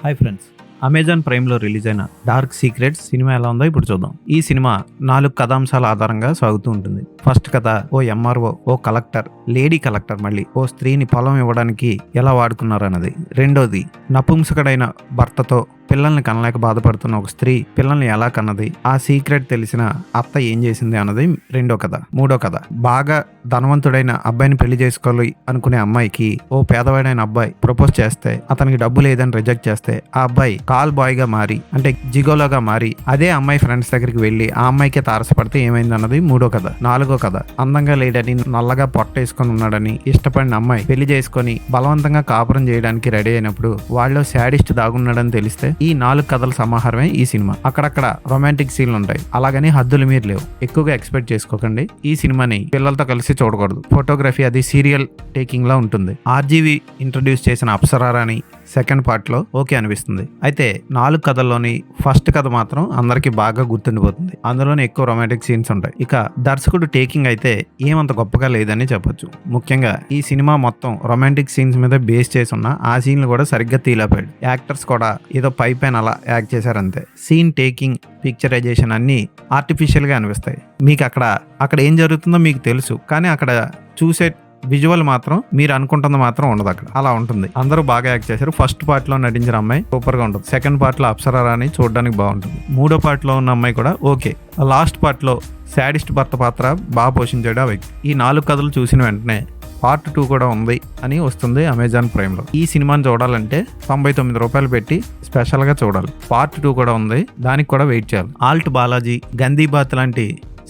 Hi friends, Amazon ప్రైమ్లో release అయిన dark secrets cinema ఎలా ఉందో ఇప్పుడు చూద్దాం. ఈ సినిమా 4 కథాంశాల ఆధారంగా సాగుతూ ఉంటుంది. ఫస్ట్ కథ, ఓ ఎంఆర్ఓ, ఓ కలెక్టర్, లేడీ కలెక్టర్ మళ్ళీ ఓ స్త్రీని పొలం ఇవ్వడానికి ఎలా వాడుకున్నారన్నది. రెండోది, నపుంసకుడైన భర్తతో పిల్లల్ని కనలేక బాధపడుతున్న ఒక స్త్రీ పిల్లల్ని ఎలా కన్నది, ఆ సీక్రెట్ తెలిసిన అత్త ఏం చేసింది అన్నది రెండో కథ. మూడో కథ, బాగా ధనవంతుడైన అబ్బాయిని పెళ్లి చేసుకోవాలి అనుకునే అమ్మాయికి ఓ పేదవాడైన అబ్బాయి ప్రపోజ్ చేస్తే అతనికి డబ్బు లేదని రిజెక్ట్ చేస్తే ఆ అబ్బాయి కాల్ బాయ్ గా మారి, అంటే జిగోలోగా మారి అదే అమ్మాయి ఫ్రెండ్స్ దగ్గరికి వెళ్లి ఆ అమ్మాయికే తారసపడితే ఏమైంది అన్నది మూడో కథ. నాలుగో కథ, అందంగా లేడని, నల్లగా పొట్టేసుకొని ఉన్నాడని ఇష్టపడిన అమ్మాయి పెళ్లి చేసుకొని బలవంతంగా కాపురం చేయడానికి రెడీ అయినప్పుడు వాళ్ళలో శాడిస్ట్ దాగున్నాడని తెలిస్తే ఈ 4 కథల సమాహారమే ఈ సినిమా. అక్కడక్కడ రొమాంటిక్ సీన్లు ఉంటాయి, అలాగని హద్దులు మీరు లేవు. ఎక్కువగా ఎక్స్పెక్ట్ చేసుకోకండి. ఈ సినిమాని పిల్లలతో కలిసి చూడకూడదు. ఫోటోగ్రఫీ అది సీరియల్ టేకింగ్ లా ఉంటుంది. ఆర్జీవి ఇంట్రడ్యూస్ చేసిన అప్సరారాని సెకండ్ పార్ట్ లో ఓకే అనిపిస్తుంది. అయితే 4 కథల్లోని ఫస్ట్ కథ మాత్రం అందరికి బాగా గుర్తుండిపోతుంది. అందులోనే ఎక్కువ రొమాంటిక్ సీన్స్ ఉంటాయి. ఇక దర్శకుడు టేకింగ్ అయితే ఏమంత గొప్పగా లేదని చెప్పొచ్చు. ముఖ్యంగా ఈ సినిమా మొత్తం రొమాంటిక్ సీన్స్ మీద బేస్ చేసి ఉన్న ఆ సీన్లు కూడా సరిగ్గా తీలేపాడు. యాక్టర్స్ కూడా ఏదో పైన అలా యాక్ట్ చేశారంతే. సీన్ టేకింగ్, పిక్చరైజేషన్ అన్ని ఆర్టిఫిషియల్ గా అనిపిస్తాయి. మీకు అక్కడ ఏం జరుగుతుందో మీకు తెలుసు, కానీ అక్కడ చూసే విజువల్ మాత్రం మీరు అనుకుంటుంది మాత్రం ఉండదు. అక్కడ అలా ఉంటుంది. అందరూ బాగా యాక్ట్ చేశారు. ఫస్ట్ పార్ట్ లో నటించిన అమ్మాయి సూపర్ గా ఉంటుంది. సెకండ్ పార్ట్ లో అప్సరారాని చూడడానికి బాగుంటుంది. మూడో పార్ట్ లో ఉన్న అమ్మాయి కూడా ఓకే. లాస్ట్ పార్ట్ లో శాడిస్ట్ భర్త పాత్ర బాగా పోషించాడు ఆ వ్యక్తి. ఈ 4 కథలు చూసిన వెంటనే పార్ట్ 2 కూడా ఉంది అని వస్తుంది అమెజాన్ ప్రైమ్ లో. ఈ సినిమాని చూడాలంటే 99 రూపాయలు పెట్టి స్పెషల్ గా చూడాలి. పార్ట్ 2 కూడా ఉంది, దానికి కూడా వెయిట్ చేయాలి. ఆల్ట్ బాలాజీ, గందీబాత్ లాంటి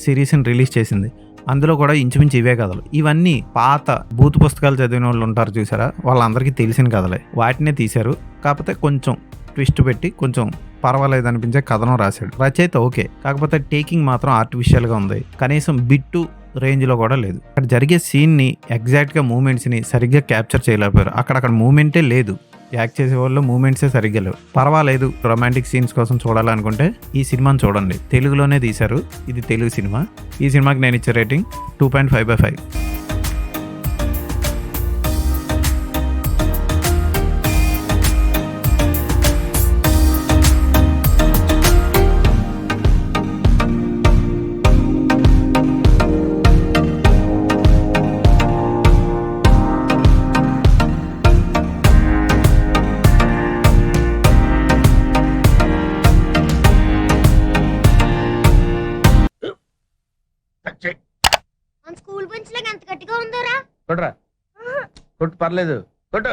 సిరీస్ ని రిలీజ్ చేసింది. అందులో కూడా ఇంచుమించు ఇవే కథలు. ఇవన్నీ పాత బూత్ పుస్తకాలు చదివిన వాళ్ళు ఉంటారు చూసారా, వాళ్ళందరికీ తెలిసిన కథలే. వాటినే తీశారు. కాకపోతే కొంచెం ట్విస్ట్ పెట్టి కొంచెం పర్వాలేదు అనిపించే కథనం రాశాడు. రచయిత ఓకే, కాకపోతే టేకింగ్ మాత్రం ఆర్టిఫిషియల్ గా ఉంది. కనీసం బిట్టు రేంజ్ లో కూడా లేదు. అక్కడ జరిగే సీన్ ని, ఎగ్జాక్ట్ గా మూమెంట్స్ ని సరిగ్గా క్యాప్చర్ చేయలేకపోయారు. అక్కడ మూమెంటే లేదు. యాక్ట్ చేసే వాళ్ళు మూమెంట్సే సరిగ్గా లేవు. పర్వాలేదు, రొమాంటిక్ సీన్స్ కోసం చూడాలనుకుంటే ఈ సినిమాని చూడండి. తెలుగులోనే తీశారు. ఇది తెలుగు సినిమా. ఈ సినిమాకి నేను ఇచ్చే రేటింగ్ 2.5/5. మన స్కూల్ బెంచ్ లాగా ఎంత గట్టిగా ఉందోరా. కొట్రా, కొట్టు, పర్లేదు, కొట్టు.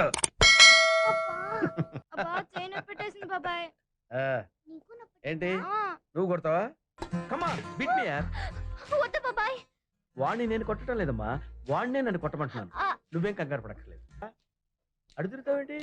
అబ్బా చైన్ పెట్టేసింది బాబాయ్. ఆ, ఏంటి నువ్వు కొడతావా? కమా బిట్ మీ యార్. వద్దు బాబాయ్. వాడిని నేను కొట్టడం లేదమ్మా, వాడినే నన్ను కొట్టమంటున్నాను. ఆ. నువ్వేం కంగారు పడక్కర్లేదు. అడుగుతావేంటి?